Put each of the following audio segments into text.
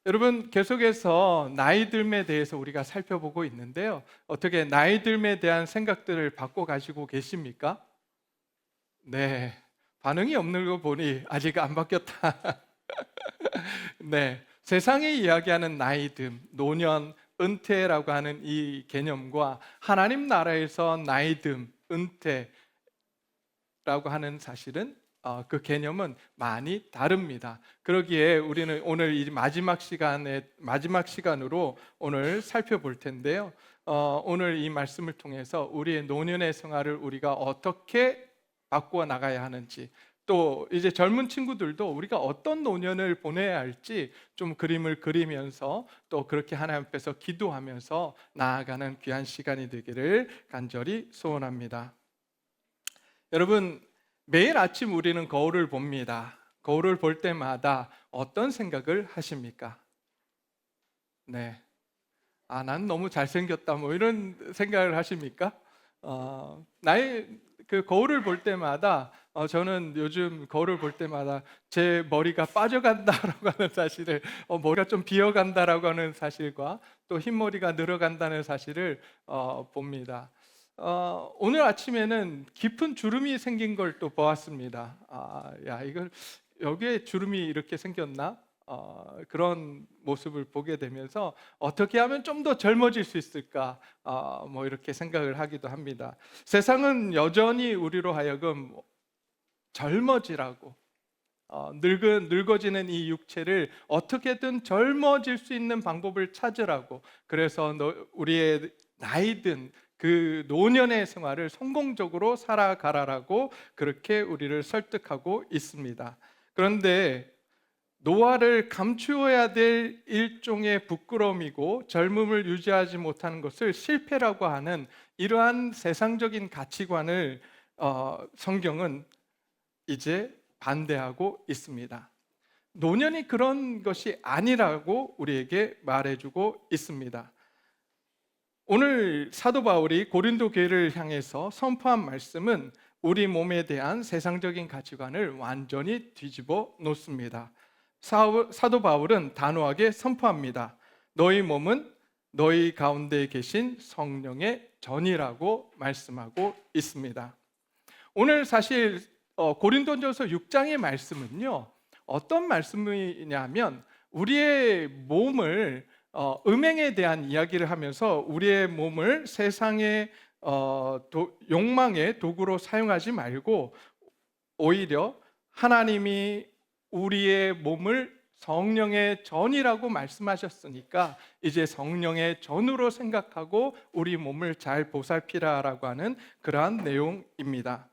여러분, 계속해서 나이 듦에 대해서 우리가 살펴보고 있는데요. 어떻게 나이 듦에 대한 생각들을 갖고 가시고 계십니까? 네. 반응이 없는 거 보니 아직 안 바뀌었다. 네. 세상이 이야기하는 나이 듦, 노년, 은퇴라고 하는 이 개념과 하나님 나라에서 나이 듦, 은퇴라고 하는 사실은 그 개념은 많이 다릅니다. 그러기에 우리는 오늘 이 마지막 시간으로 오늘 살펴볼 텐데요. 오늘 이 말씀을 통해서 우리의 노년의 생활을 우리가 어떻게 바꾸어 나가야 하는지, 또 이제 젊은 친구들도 우리가 어떤 노년을 보내야 할지 좀 그림을 그리면서 또 그렇게 하나님 앞에서 기도하면서 나아가는 귀한 시간이 되기를 간절히 소원합니다. 여러분, 매일 아침 우리는 거울을 봅니다. 거울을 볼 때마다 어떤 생각을 하십니까? 네. 난 너무 잘생겼다, 뭐 이런 생각을 하십니까? 나의 그 거울을 볼 때마다 저는 요즘 거울을 볼 때마다 제 머리가 빠져간다라고 하는 사실을, 머리가 좀 비어간다라고 하는 사실과 또 흰머리가 늘어간다는 사실을 봅니다. 오늘 아침에는 깊은 주름이 생긴 걸 또 보았습니다. 이걸 여기에 주름이 이렇게 생겼나? 그런 모습을 보게 되면서 어떻게 하면 좀 더 젊어질 수 있을까? 뭐 이렇게 생각을 하기도 합니다. 세상은 여전히 우리로 하여금 젊어지라고, 늙어지는 이 육체를 어떻게든 젊어질 수 있는 방법을 찾으라고, 그래서 우리의 나이든 그 노년의 생활을 성공적으로 살아가라라고 그렇게 우리를 설득하고 있습니다. 그런데 노화를 감추어야 될 일종의 부끄러움이고 젊음을 유지하지 못하는 것을 실패라고 하는 이러한 세상적인 가치관을 성경은 이제 반대하고 있습니다. 노년이 그런 것이 아니라고 우리에게 말해주고 있습니다. 오늘 사도 바울이 고린도 교회를 향해서 선포한 말씀은 우리 몸에 대한 세상적인 가치관을 완전히 뒤집어 놓습니다. 사도 바울은 단호하게 선포합니다. 너희 몸은 너희 가운데 계신 성령의 전이라고 말씀하고 있습니다. 오늘 사실 고린도전서 6장의 말씀은요, 어떤 말씀이냐면 우리의 몸을 음행에 대한 이야기를 하면서 우리의 몸을 세상의 욕망의 도구로 사용하지 말고 오히려 하나님이 우리의 몸을 성령의 전이라고 말씀하셨으니까 이제 성령의 전으로 생각하고 우리 몸을 잘 보살피라라고 하는 그러한 내용입니다.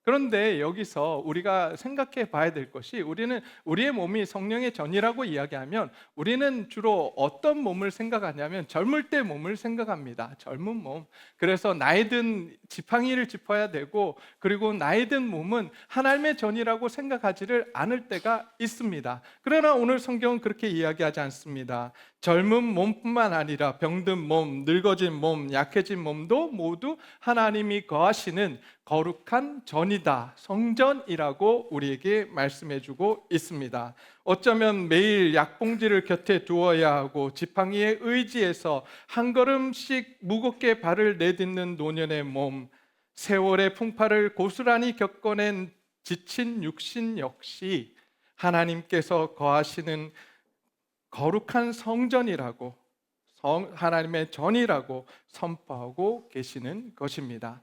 그런데 여기서 우리가 생각해 봐야 될 것이, 우리는 우리의 몸이 성령의 전이라고 이야기하면 우리는 주로 어떤 몸을 생각하냐면 젊을 때 몸을 생각합니다. 젊은 몸. 그래서 나이 든 지팡이를 짚어야 되고, 그리고 나이 든 몸은 하나님의 전이라고 생각하지를 않을 때가 있습니다. 그러나 오늘 성경은 그렇게 이야기하지 않습니다. 젊은 몸뿐만 아니라 병든 몸, 늙어진 몸, 약해진 몸도 모두 하나님이 거하시는 거룩한 전이다, 성전이라고 우리에게 말씀해주고 있습니다. 어쩌면 매일 약봉지를 곁에 두어야 하고 지팡이에 의지해서 한 걸음씩 무겁게 발을 내딛는 노년의 몸, 세월의 풍파를 고스란히 겪어낸 지친 육신 역시 하나님께서 거하시는 거룩한 성전이라고, 하나님의 전이라고 선포하고 계시는 것입니다.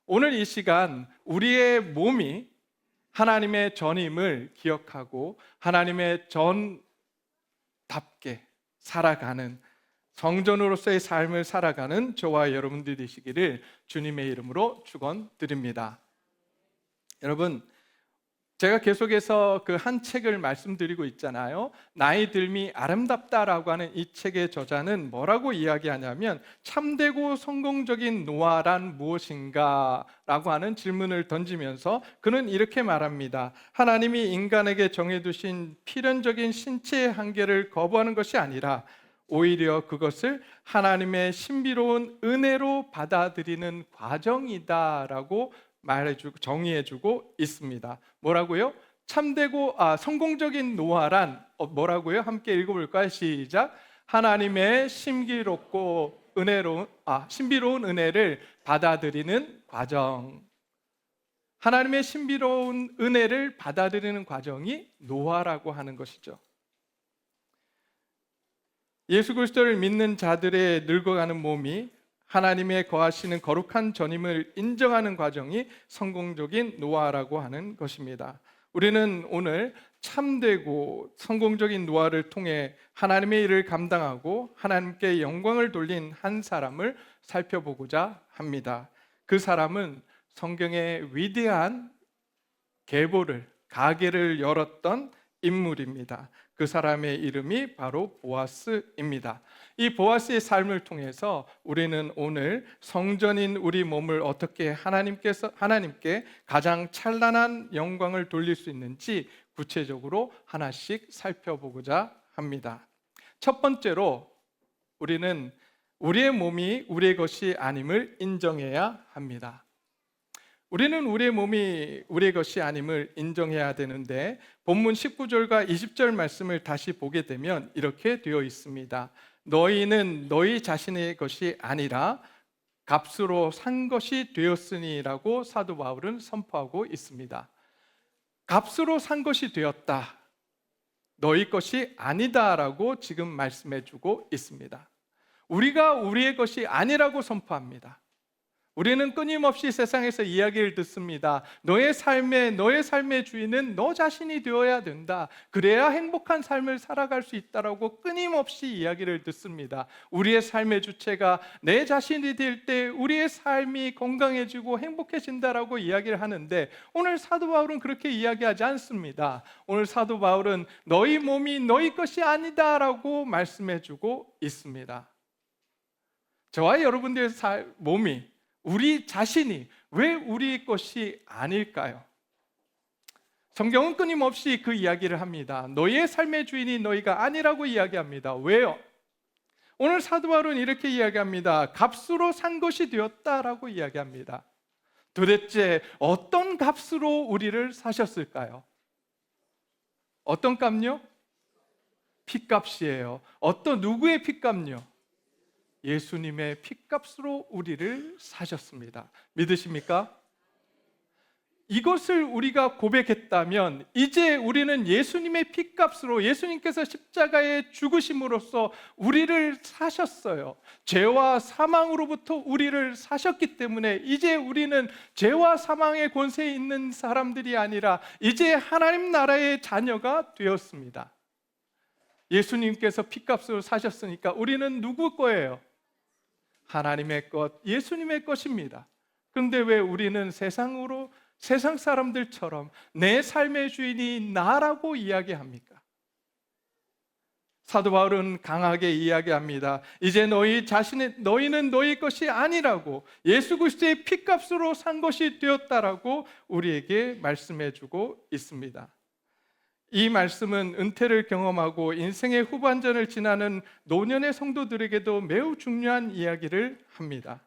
오늘 이 시간 우리의 몸이 하나님의 전임을 기억하고 하나님의 전답게 살아가는 성전으로서의 삶을 살아가는 저와 여러분들이 되시기를 주님의 이름으로 축원드립니다. 여러분, 제가 계속해서 그 한 책을 말씀드리고 있잖아요. 나이 듦이 아름답다라고 하는 이 책의 저자는 뭐라고 이야기하냐면, 참되고 성공적인 노화란 무엇인가? 라고 하는 질문을 던지면서 그는 이렇게 말합니다. 하나님이 인간에게 정해두신 필연적인 신체의 한계를 거부하는 것이 아니라 오히려 그것을 하나님의 신비로운 은혜로 받아들이는 과정이다라고 말해주고 정의해주고 있습니다. 뭐라고요? 참되고 성공적인 노아란 뭐라고요? 함께 읽어볼까요? 시작. 하나님의 신비로운 은혜를 받아들이는 과정. 하나님의 신비로운 은혜를 받아들이는 과정이 노아라고 하는 것이죠. 예수 그리스도를 믿는 자들의 늙어가는 몸이 하나님의 거하시는 거룩한 전임을 인정하는 과정이 성공적인 노아라고 하는 것입니다. 우리는 오늘 참되고 성공적인 노아를 통해 하나님의 일을 감당하고 하나님께 영광을 돌린 한 사람을 살펴보고자 합니다. 그 사람은 성경의 위대한 가게를 열었던 인물입니다. 그 사람의 이름이 바로 보아스입니다. 이 보아스의 삶을 통해서 우리는 오늘 성전인 우리 몸을 어떻게 하나님께 가장 찬란한 영광을 돌릴 수 있는지 구체적으로 하나씩 살펴보고자 합니다. 첫 번째로 우리는 우리의 몸이 우리의 것이 아님을 인정해야 합니다. 우리는 우리의 몸이 우리의 것이 아님을 인정해야 되는데 본문 19절과 20절 말씀을 다시 보게 되면 이렇게 되어 있습니다. 너희는 너희 자신의 것이 아니라 값으로 산 것이 되었으니라고 사도 바울은 선포하고 있습니다. 값으로 산 것이 되었다. 너희 것이 아니다라고 지금 말씀해 주고 있습니다. 우리가 우리의 것이 아니라고 선포합니다. 우리는 끊임없이 세상에서 이야기를 듣습니다. 너의 삶의 주인은 너 자신이 되어야 된다. 그래야 행복한 삶을 살아갈 수 있다라고 끊임없이 이야기를 듣습니다. 우리의 삶의 주체가 내 자신이 될 때 우리의 삶이 건강해지고 행복해진다라고 이야기를 하는데 오늘 사도 바울은 그렇게 이야기하지 않습니다. 오늘 사도 바울은 너희 몸이 너희 것이 아니다라고 말씀해주고 있습니다. 저와 여러분들의 몸이 우리 자신이 왜 우리 것이 아닐까요? 성경은 끊임없이 그 이야기를 합니다. 너희의 삶의 주인이 너희가 아니라고 이야기합니다. 왜요? 오늘 사도 바울은 이렇게 이야기합니다. 값으로 산 것이 되었다라고 이야기합니다. 도대체 어떤 값으로 우리를 사셨을까요? 어떤 값요? 핏값이에요. 누구의 핏값요? 예수님의 핏값으로 우리를 사셨습니다. 믿으십니까? 이것을 우리가 고백했다면 이제 우리는 예수님의 핏값으로 예수님께서 십자가에 죽으심으로써 우리를 사셨어요. 죄와 사망으로부터 우리를 사셨기 때문에 이제 우리는 죄와 사망의 권세에 있는 사람들이 아니라 이제 하나님 나라의 자녀가 되었습니다. 예수님께서 핏값으로 사셨으니까 우리는 누구 거예요? 하나님의 것, 예수님의 것입니다. 그런데 왜 우리는 세상 사람들처럼 내 삶의 주인이 나라고 이야기합니까? 사도 바울은 강하게 이야기합니다. 이제 너희는 너희 것이 아니라고 예수 그리스도의 핏값으로 산 것이 되었다라고 우리에게 말씀해주고 있습니다. 이 말씀은 은퇴를 경험하고 인생의 후반전을 지나는 노년의 성도들에게도 매우 중요한 이야기를 합니다.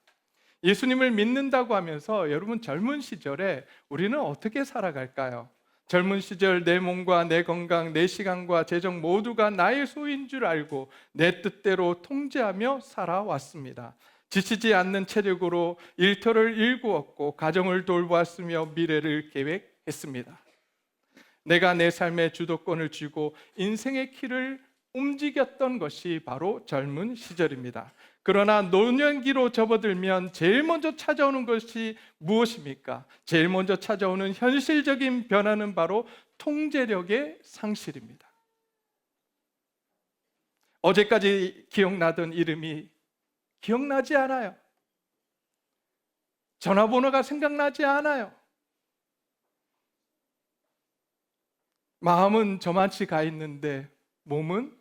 예수님을 믿는다고 하면서 여러분 젊은 시절에 우리는 어떻게 살아갈까요? 젊은 시절 내 몸과 내 건강, 내 시간과 재정 모두가 나의 소유인 줄 알고 내 뜻대로 통제하며 살아왔습니다. 지치지 않는 체력으로 일터를 일구었고 가정을 돌보았으며 미래를 계획했습니다. 내가 내 삶의 주도권을 쥐고 인생의 키를 움직였던 것이 바로 젊은 시절입니다. 그러나 노년기로 접어들면 제일 먼저 찾아오는 것이 무엇입니까? 제일 먼저 찾아오는 현실적인 변화는 바로 통제력의 상실입니다. 어제까지 기억나던 이름이 기억나지 않아요. 전화번호가 생각나지 않아요. 마음은 저만치 가 있는데 몸은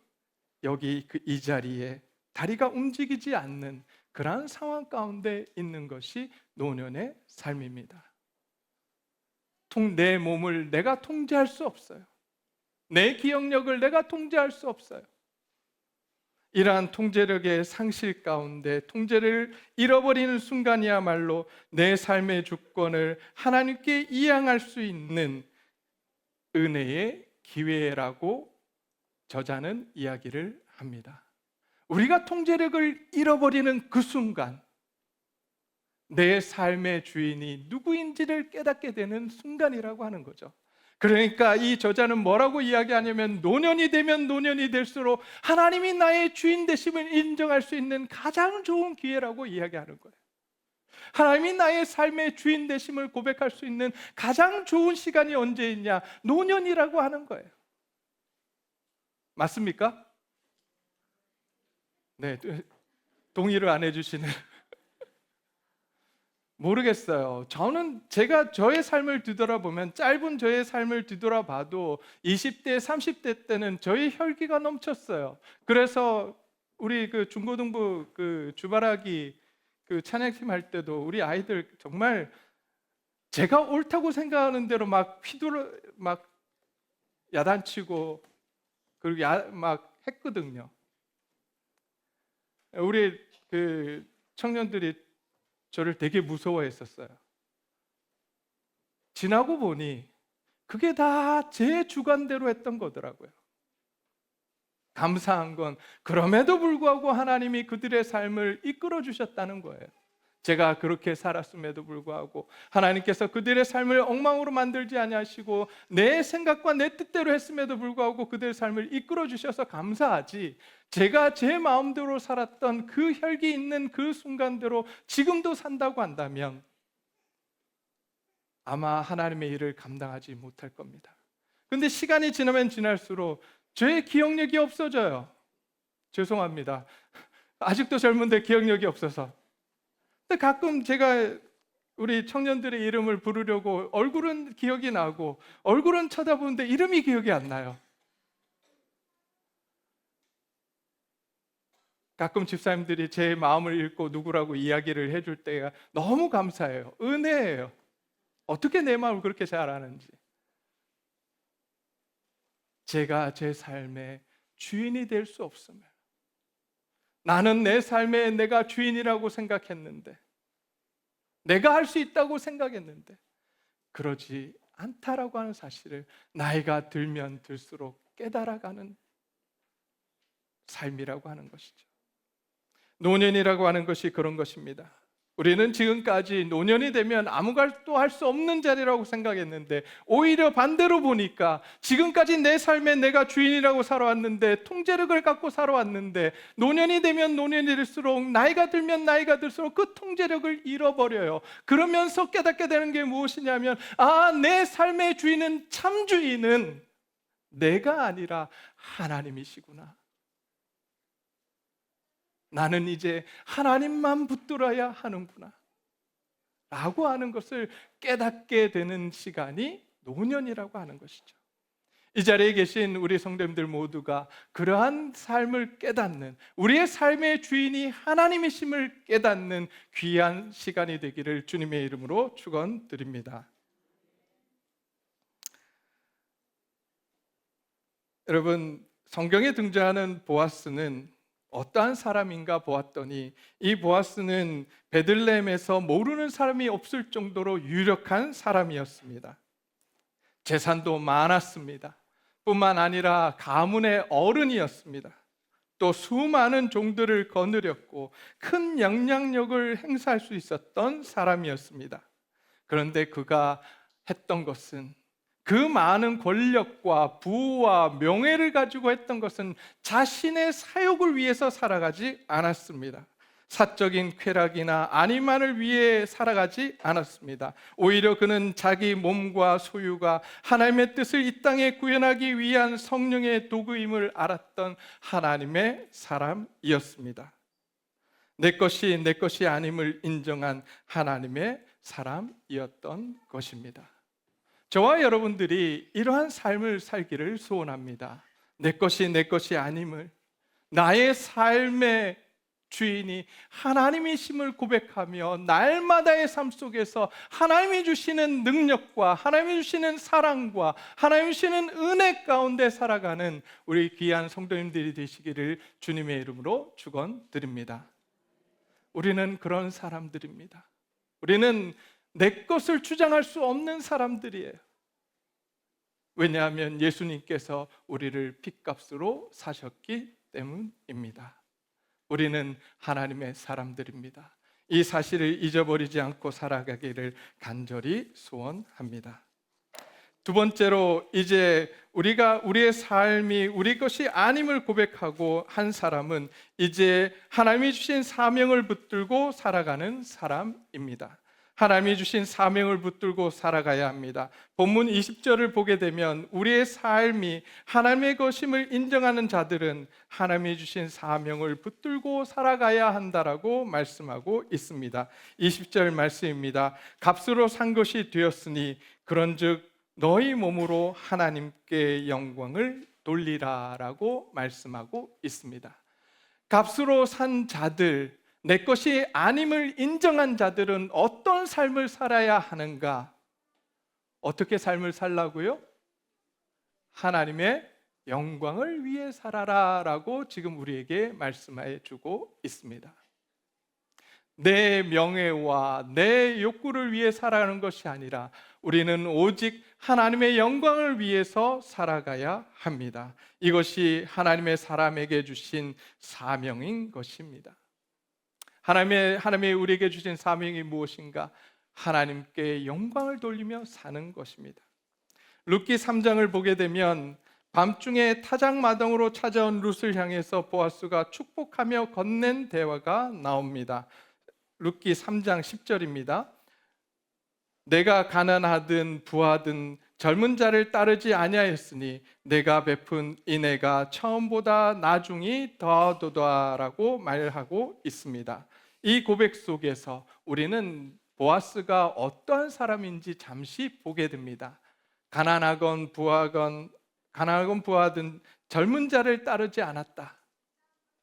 여기 이 자리에 다리가 움직이지 않는 그러한 상황 가운데 있는 것이 노년의 삶입니다. 내 몸을 내가 통제할 수 없어요. 내 기억력을 내가 통제할 수 없어요. 이러한 통제력의 상실 가운데 통제를 잃어버리는 순간이야말로 내 삶의 주권을 하나님께 이양할 수 있는 은혜의 기회라고 저자는 이야기를 합니다. 우리가 통제력을 잃어버리는 그 순간, 내 삶의 주인이 누구인지를 깨닫게 되는 순간이라고 하는 거죠. 그러니까 이 저자는 뭐라고 이야기하냐면, 노년이 되면 노년이 될수록 하나님이 나의 주인 되심을 인정할 수 있는 가장 좋은 기회라고 이야기하는 거예요. 하나님이 나의 삶의 주인 되심을 고백할 수 있는 가장 좋은 시간이 언제이냐? 노년이라고 하는 거예요. 맞습니까? 네, 동의를 안 해주시는. 모르겠어요. 제가 저의 삶을 뒤돌아보면, 짧은 저의 삶을 뒤돌아봐도 20대, 30대 때는 저의 혈기가 넘쳤어요. 그래서 우리 그 중고등부 그 주말하기 그 찬양팀 할 때도 우리 아이들 정말 제가 옳다고 생각하는 대로 막 막 야단치고 그리고 막 했거든요. 우리 그 청년들이 저를 되게 무서워했었어요. 지나고 보니 그게 다 제 주관대로 했던 거더라고요. 감사한 건 그럼에도 불구하고 하나님이 그들의 삶을 이끌어 주셨다는 거예요. 제가 그렇게 살았음에도 불구하고 하나님께서 그들의 삶을 엉망으로 만들지 아니하시고 내 생각과 내 뜻대로 했음에도 불구하고 그들의 삶을 이끌어 주셔서 감사하지, 제가 제 마음대로 살았던 그 혈기 있는 그 순간대로 지금도 산다고 한다면 아마 하나님의 일을 감당하지 못할 겁니다. 근데 시간이 지나면 지날수록 저의 기억력이 없어져요. 죄송합니다. 아직도 젊은데 기억력이 없어서. 근데 가끔 제가 우리 청년들의 이름을 부르려고 얼굴은 기억이 나고 얼굴은 쳐다보는데 이름이 기억이 안 나요. 가끔 집사님들이 제 마음을 읽고 누구라고 이야기를 해줄 때가 너무 감사해요. 은혜예요. 어떻게 내 마음을 그렇게 잘 아는지. 제가 제 삶의 주인이 될 수 없으면, 나는 내 삶에 내가 주인이라고 생각했는데, 내가 할 수 있다고 생각했는데 그러지 않다라고 하는 사실을 나이가 들면 들수록 깨달아가는 삶이라고 하는 것이죠. 노년이라고 하는 것이 그런 것입니다. 우리는 지금까지 노년이 되면 아무것도 할 수 없는 자리라고 생각했는데, 오히려 반대로 보니까 지금까지 내 삶에 내가 주인이라고 살아왔는데, 통제력을 갖고 살아왔는데, 노년이 되면 노년이 될수록, 나이가 들면 나이가 들수록 그 통제력을 잃어버려요. 그러면서 깨닫게 되는 게 무엇이냐면, 내 삶의 주인은, 참 주인은 내가 아니라 하나님이시구나. 나는 이제 하나님만 붙들어야 하는구나 라고 하는 것을 깨닫게 되는 시간이 노년이라고 하는 것이죠. 이 자리에 계신 우리 성도님들 모두가 그러한 삶을 깨닫는, 우리의 삶의 주인이 하나님이심을 깨닫는 귀한 시간이 되기를 주님의 이름으로 축원드립니다. 여러분, 성경에 등장하는 보아스는 어떠한 사람인가 보았더니, 이 보아스는 베들레헴에서 모르는 사람이 없을 정도로 유력한 사람이었습니다. 재산도 많았습니다. 뿐만 아니라 가문의 어른이었습니다. 또 수많은 종들을 거느렸고 큰 영향력을 행사할 수 있었던 사람이었습니다. 그런데 그가 했던 것은, 그 많은 권력과 부와 명예를 가지고 했던 것은 자신의 사욕을 위해서 살아가지 않았습니다. 사적인 쾌락이나 안위만을 위해 살아가지 않았습니다. 오히려 그는 자기 몸과 소유가 하나님의 뜻을 이 땅에 구현하기 위한 성령의 도구임을 알았던 하나님의 사람이었습니다. 내 것이 내 것이 아님을 인정한 하나님의 사람이었던 것입니다. 저와 여러분들이 이러한 삶을 살기를 소원합니다. 내 것이 내 것이 아님을, 나의 삶의 주인이 하나님이심을 고백하며 날마다의 삶 속에서 하나님이 주시는 능력과 하나님이 주시는 사랑과 하나님이 주시는 은혜 가운데 살아가는 우리 귀한 성도님들이 되시기를 주님의 이름으로 축원드립니다. 우리는 그런 사람들입니다. 우리는 내 것을 주장할 수 없는 사람들이에요. 왜냐하면 예수님께서 우리를 핏값으로 사셨기 때문입니다. 우리는 하나님의 사람들입니다. 이 사실을 잊어버리지 않고 살아가기를 간절히 소원합니다. 두 번째로, 이제 우리가 우리의 삶이 우리 것이 아님을 고백하고 한 사람은 이제 하나님이 주신 사명을 붙들고 살아가는 사람입니다. 하나님이 주신 사명을 붙들고 살아가야 합니다. 본문 20절을 보게 되면 우리의 삶이 하나님의 것임을 인정하는 자들은 하나님이 주신 사명을 붙들고 살아가야 한다라고 말씀하고 있습니다. 20절 말씀입니다. 값으로 산 것이 되었으니 그런즉 너희 몸으로 하나님께 영광을 돌리라라고 말씀하고 있습니다. 값으로 산 자들, 내 것이 아님을 인정한 자들은 어떤 삶을 살아야 하는가? 어떻게 삶을 살라고요? 하나님의 영광을 위해 살아라라고 지금 우리에게 말씀해 주고 있습니다. 내 명예와 내 욕구를 위해 살아가는 것이 아니라 우리는 오직 하나님의 영광을 위해서 살아가야 합니다. 이것이 하나님의 사람에게 주신 사명인 것입니다. 하나님의 우리에게 주신 사명이 무엇인가? 하나님께 영광을 돌리며 사는 것입니다. 룻기 3장을 보게 되면 밤중에 타작마당으로 찾아온 룻을 향해서 보아스가 축복하며 건넨 대화가 나옵니다. 룻기 3장 10절입니다. 내가 가난하든 부하든 젊은 자를 따르지 아니하였으니 내가 베푼 인애가 처음보다 나중이 더하도다라고 말하고 있습니다. 이 고백 속에서 우리는 보아스가 어떠한 사람인지 잠시 보게 됩니다. 가난하건 부하든 젊은 자를 따르지 않았다.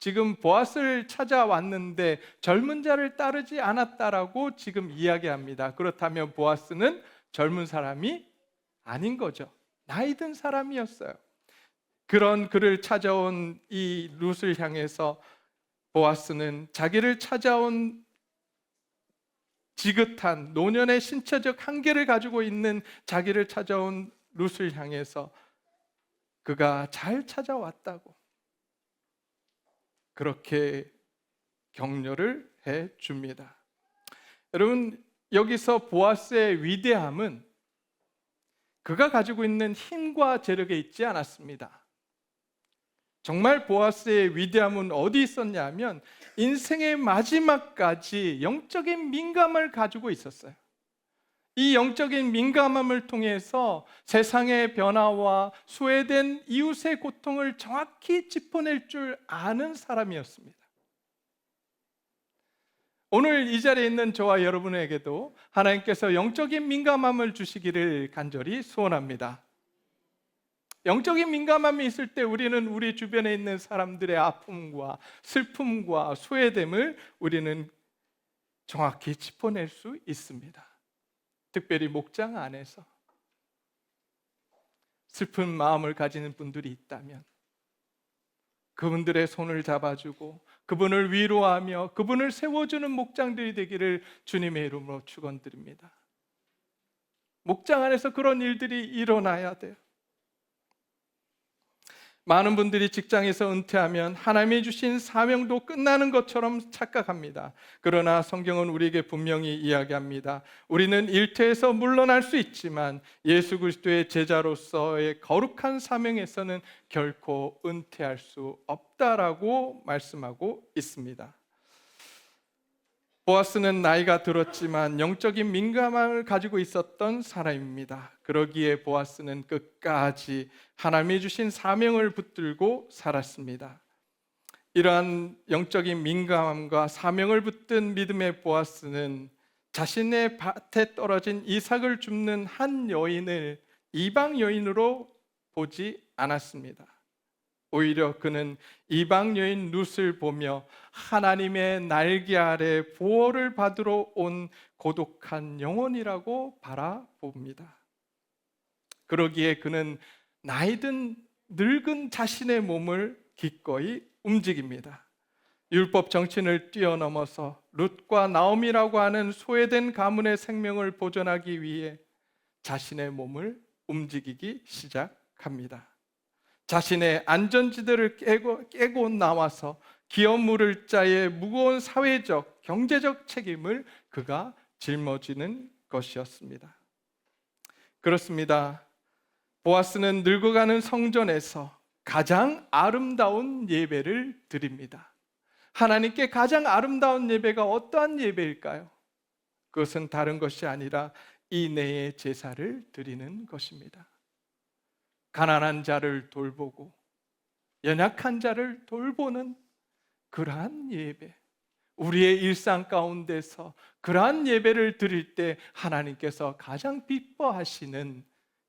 지금 보아스를 찾아왔는데 젊은 자를 따르지 않았다라고 지금 이야기합니다. 그렇다면 보아스는 젊은 사람이 아닌 거죠. 나이 든 사람이었어요. 그런 그를 찾아온 이 룻을 향해서 보아스는 자기를 찾아온 지긋한 노년의 신체적 한계를 가지고 있는 자기를 찾아온 룻을 향해서 그가 잘 찾아왔다고 그렇게 격려를 해 줍니다. 여러분, 여기서 보아스의 위대함은 그가 가지고 있는 힘과 재력에 있지 않았습니다. 정말 보아스의 위대함은 어디 있었냐 하면 인생의 마지막까지 영적인 민감을 가지고 있었어요. 이 영적인 민감함을 통해서 세상의 변화와 소외된 이웃의 고통을 정확히 짚어낼 줄 아는 사람이었습니다. 오늘 이 자리에 있는 저와 여러분에게도 하나님께서 영적인 민감함을 주시기를 간절히 소원합니다. 영적인 민감함이 있을 때 우리는 우리 주변에 있는 사람들의 아픔과 슬픔과 소외됨을 우리는 정확히 짚어낼 수 있습니다. 특별히 목장 안에서 슬픈 마음을 가지는 분들이 있다면 그분들의 손을 잡아주고 그분을 위로하며 그분을 세워주는 목장들이 되기를 주님의 이름으로 축원드립니다. 목장 안에서 그런 일들이 일어나야 돼요. 많은 분들이 직장에서 은퇴하면 하나님이 주신 사명도 끝나는 것처럼 착각합니다. 그러나 성경은 우리에게 분명히 이야기합니다. 우리는 일터에서 물러날 수 있지만 예수 그리스도의 제자로서의 거룩한 사명에서는 결코 은퇴할 수 없다라고 말씀하고 있습니다. 보아스는 나이가 들었지만 영적인 민감함을 가지고 있었던 사람입니다. 그러기에 보아스는 끝까지 하나님이 주신 사명을 붙들고 살았습니다. 이러한 영적인 민감함과 사명을 붙든 믿음의 보아스는 자신의 밭에 떨어진 이삭을 줍는 한 여인을 이방 여인으로 보지 않았습니다. 오히려 그는 이방 여인 룻을 보며 하나님의 날개 아래 보호를 받으러 온 고독한 영혼이라고 바라봅니다. 그러기에 그는 나이든 늙은 자신의 몸을 기꺼이 움직입니다. 율법 정신을 뛰어넘어서 룻과 나오미라고 하는 소외된 가문의 생명을 보존하기 위해 자신의 몸을 움직이기 시작합니다. 자신의 안전지대를 깨고 나와서 기업 물을 자의 무거운 사회적, 경제적 책임을 그가 짊어지는 것이었습니다. 그렇습니다. 보아스는 늙어가는 성전에서 가장 아름다운 예배를 드립니다. 하나님께 가장 아름다운 예배가 어떠한 예배일까요? 그것은 다른 것이 아니라 인애의 제사를 드리는 것입니다. 가난한 자를 돌보고 연약한 자를 돌보는 그러한 예배, 우리의 일상 가운데서 그러한 예배를 드릴 때 하나님께서 가장 기뻐하시는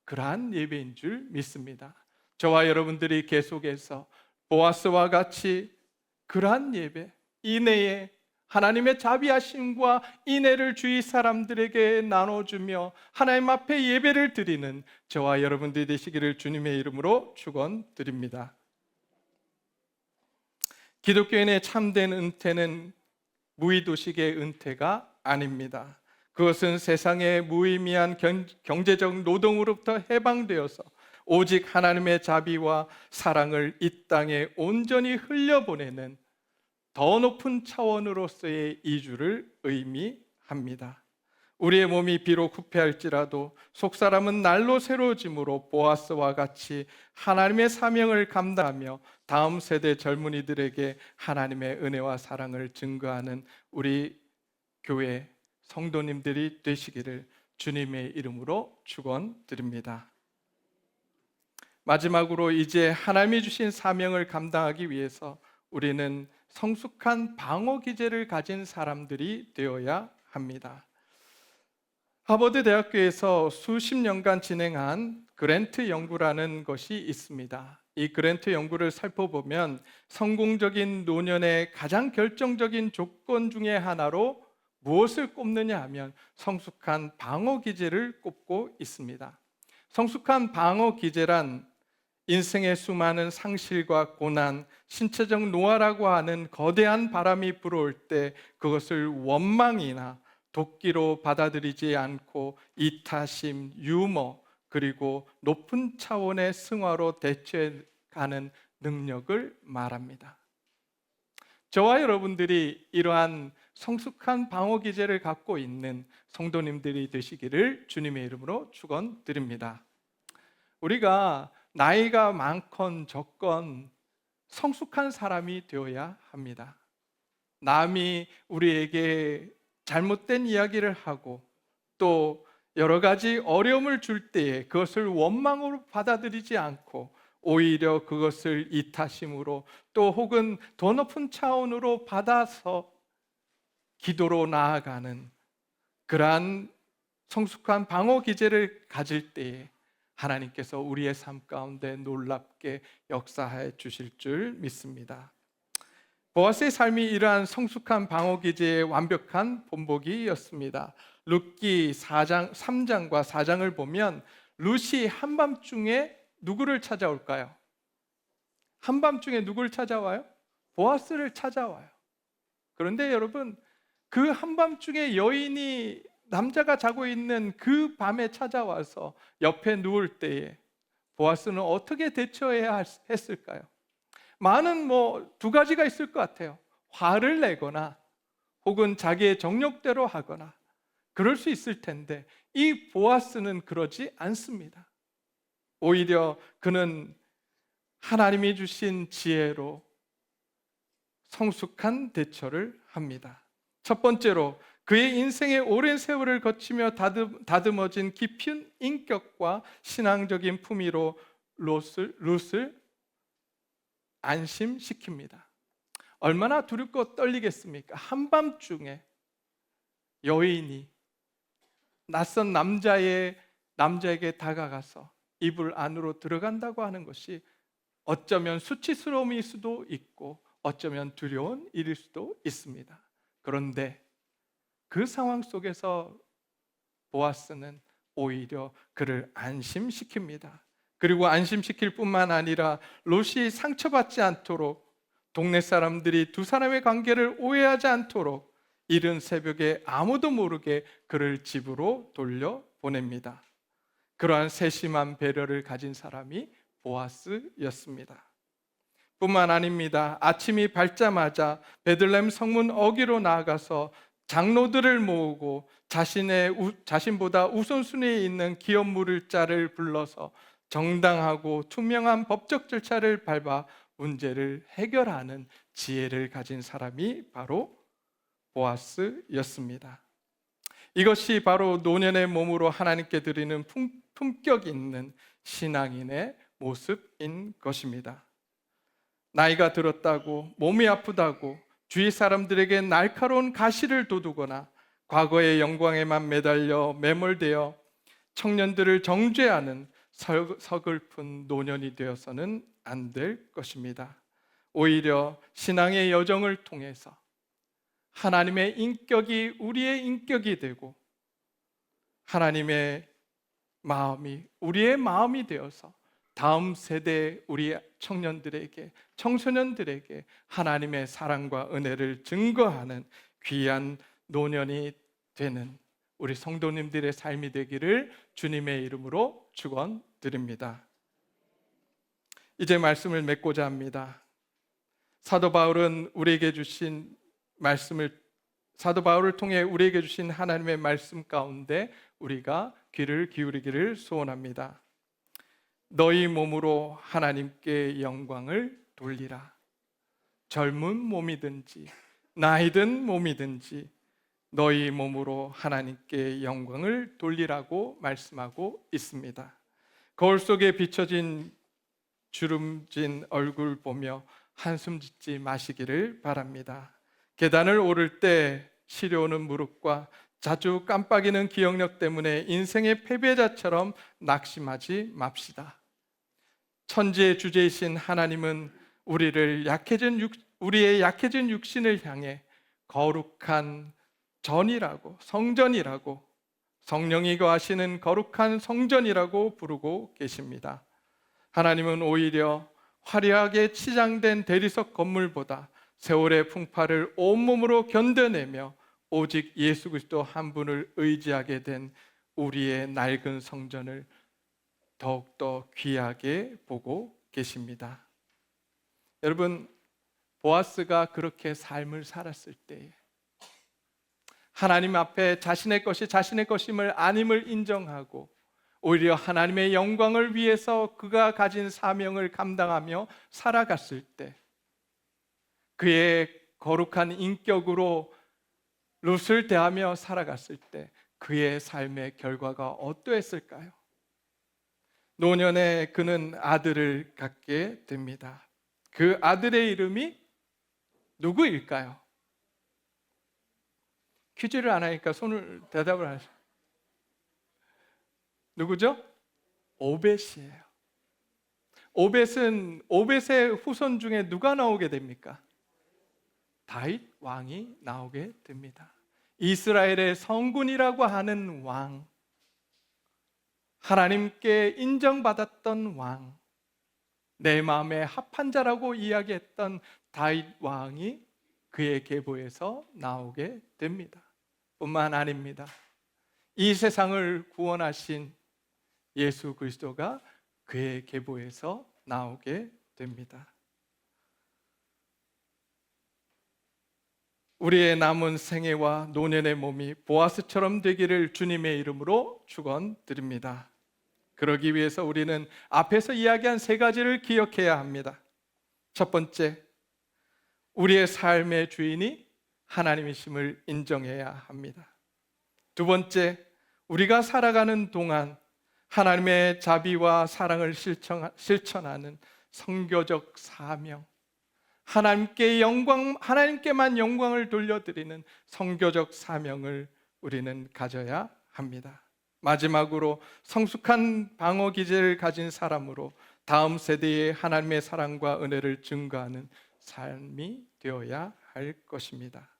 그러한 예배인 줄 믿습니다. 저와 여러분들이 계속해서 보아스와 같이 그러한 예배, 인애의 하나님의 자비하심과 인애를 주위 사람들에게 나눠주며 하나님 앞에 예배를 드리는 저와 여러분들이 되시기를 주님의 이름으로 축원드립니다. 기독교인의 참된 은퇴는 무의도식의 은퇴가 아닙니다. 그것은 세상의 무의미한 경제적 노동으로부터 해방되어서 오직 하나님의 자비와 사랑을 이 땅에 온전히 흘려보내는 더 높은 차원으로서의 이주를 의미합니다. 우리의 몸이 비록 후패할지라도 속사람은 날로 새로워짐으로 보아스와 같이 하나님의 사명을 감당하며 다음 세대 젊은이들에게 하나님의 은혜와 사랑을 증거하는 우리 교회 성도님들이 되시기를 주님의 이름으로 축원드립니다. 마지막으로 이제 하나님이 주신 사명을 감당하기 위해서 우리는 성숙한 방어 기제를 가진 사람들이 되어야 합니다. 하버드 대학교에서 수십 년간 진행한 그랜트 연구라는 것이 있습니다. 이 그랜트 연구를 살펴보면 성공적인 노년의 가장 결정적인 조건 중에 하나로 무엇을 꼽느냐 하면 성숙한 방어 기제를 꼽고 있습니다. 성숙한 방어 기제란 인생의 수많은 상실과 고난, 신체적 노화라고 하는 거대한 바람이 불어올 때 그것을 원망이나 도끼로 받아들이지 않고 이타심, 유머, 그리고 높은 차원의 승화로 대처해가는 능력을 말합니다. 저와 여러분들이 이러한 성숙한 방어 기제를 갖고 있는 성도님들이 되시기를 주님의 이름으로 축원드립니다. 우리가 나이가 많건 적건 성숙한 사람이 되어야 합니다. 남이 우리에게 잘못된 이야기를 하고 또 여러 가지 어려움을 줄 때에 그것을 원망으로 받아들이지 않고 오히려 그것을 이타심으로 또 혹은 더 높은 차원으로 받아서 기도로 나아가는 그러한 성숙한 방어 기제를 가질 때에 하나님께서 우리의 삶 가운데 놀랍게 역사해 주실 줄 믿습니다. 보아스의 삶이 이러한 성숙한 방어 기제의 완벽한 본보기였습니다. 룻기 3장과 4장을 보면 룻이 한밤중에 누구를 찾아올까요? 한밤중에 누구를 찾아와요? 보아스를 찾아와요. 그런데 여러분, 그 한밤중에 여인이 남자가 자고 있는 그 밤에 찾아와서 옆에 누울 때에 보아스는 어떻게 대처해야 했을까요? 많은 두 가지가 있을 것 같아요. 화를 내거나 혹은 자기의 정욕대로 하거나 그럴 수 있을 텐데 이 보아스는 그러지 않습니다. 오히려 그는 하나님이 주신 지혜로 성숙한 대처를 합니다. 첫 번째로 그의 인생의 오랜 세월을 거치며 다듬어진 깊은 인격과 신앙적인 품위로 룻을 안심시킵니다. 얼마나 두렵고 떨리겠습니까? 한밤중에 여인이 낯선 남자에게 다가가서 이불 안으로 들어간다고 하는 것이 어쩌면 수치스러움일 수도 있고 어쩌면 두려운 일일 수도 있습니다. 그런데 그 상황 속에서 보아스는 오히려 그를 안심시킵니다. 그리고 안심시킬 뿐만 아니라 롯이 상처받지 않도록 동네 사람들이 두 사람의 관계를 오해하지 않도록 이른 새벽에 아무도 모르게 그를 집으로 돌려보냅니다. 그러한 세심한 배려를 가진 사람이 보아스였습니다. 뿐만 아닙니다. 아침이 밝자마자 베들레헴 성문 어귀로 나아가서 장로들을 모으고 자신보다 우선순위에 있는 기업 물자를 불러서 정당하고 투명한 법적 절차를 밟아 문제를 해결하는 지혜를 가진 사람이 바로 보아스였습니다. 이것이 바로 노년의 몸으로 하나님께 드리는 품격 있는 신앙인의 모습인 것입니다. 나이가 들었다고, 몸이 아프다고 주위 사람들에게 날카로운 가시를 돋우거나 과거의 영광에만 매달려 매몰되어 청년들을 정죄하는 서글픈 노년이 되어서는 안 될 것입니다. 오히려 신앙의 여정을 통해서 하나님의 인격이 우리의 인격이 되고 하나님의 마음이 우리의 마음이 되어서 다음 세대 우리 청년들에게, 청소년들에게 하나님의 사랑과 은혜를 증거하는 귀한 노년이 되는 우리 성도님들의 삶이 되기를 주님의 이름으로 축원드립니다. 이제 말씀을 맺고자 합니다. 사도 바울은 우리에게 주신 말씀을, 사도 바울을 통해 우리에게 주신 하나님의 말씀 가운데 우리가 귀를 기울이기를 소원합니다. 너희 몸으로 하나님께 영광을 돌리라. 젊은 몸이든지 나이든 몸이든지 너희 몸으로 하나님께 영광을 돌리라고 말씀하고 있습니다. 거울 속에 비춰진 주름진 얼굴 보며 한숨 짓지 마시기를 바랍니다. 계단을 오를 때 시려오는 무릎과 자주 깜빡이는 기억력 때문에 인생의 패배자처럼 낙심하지 맙시다. 천지의 주제이신 하나님은 우리의 약해진 육신을 향해 거룩한 전이라고, 성전이라고, 성령이 거하시는 거룩한 성전이라고 부르고 계십니다. 하나님은 오히려 화려하게 치장된 대리석 건물보다 세월의 풍파를 온몸으로 견뎌내며 오직 예수 그리스도 한 분을 의지하게 된 우리의 낡은 성전을 더욱더 귀하게 보고 계십니다. 여러분, 보아스가 그렇게 삶을 살았을 때에 하나님 앞에 자신의 것이 자신의 것임을 아님을 인정하고 오히려 하나님의 영광을 위해서 그가 가진 사명을 감당하며 살아갔을 때 그의 거룩한 인격으로 룻을 대하며 살아갔을 때 그의 삶의 결과가 어떠했을까요? 노년에 그는 아들을 갖게 됩니다. 그 아들의 이름이 누구일까요? 퀴즈를 안 하니까 손을 대답을 하셔. 누구죠? 오벳이에요. 오벳의 후손 중에 누가 나오게 됩니까? 다윗 왕이 나오게 됩니다. 이스라엘의 성군이라고 하는 왕, 하나님께 인정받았던 왕, 내 마음에 합한 자라고 이야기했던 다윗 왕이 그의 계보에서 나오게 됩니다. 뿐만 아닙니다. 이 세상을 구원하신 예수 그리스도가 그의 계보에서 나오게 됩니다. 우리의 남은 생애와 노년의 몸이 보아스처럼 되기를 주님의 이름으로 축원드립니다. 그러기 위해서 우리는 앞에서 이야기한 세 가지를 기억해야 합니다. 첫 번째, 우리의 삶의 주인이 하나님이심을 인정해야 합니다. 두 번째, 우리가 살아가는 동안 하나님의 자비와 사랑을 실천하는 선교적 사명, 하나님께만 영광을 돌려드리는 선교적 사명을 우리는 가져야 합니다. 마지막으로 성숙한 방어 기제를 가진 사람으로 다음 세대에 하나님의 사랑과 은혜를 증거하는 삶이 되어야 할 것입니다.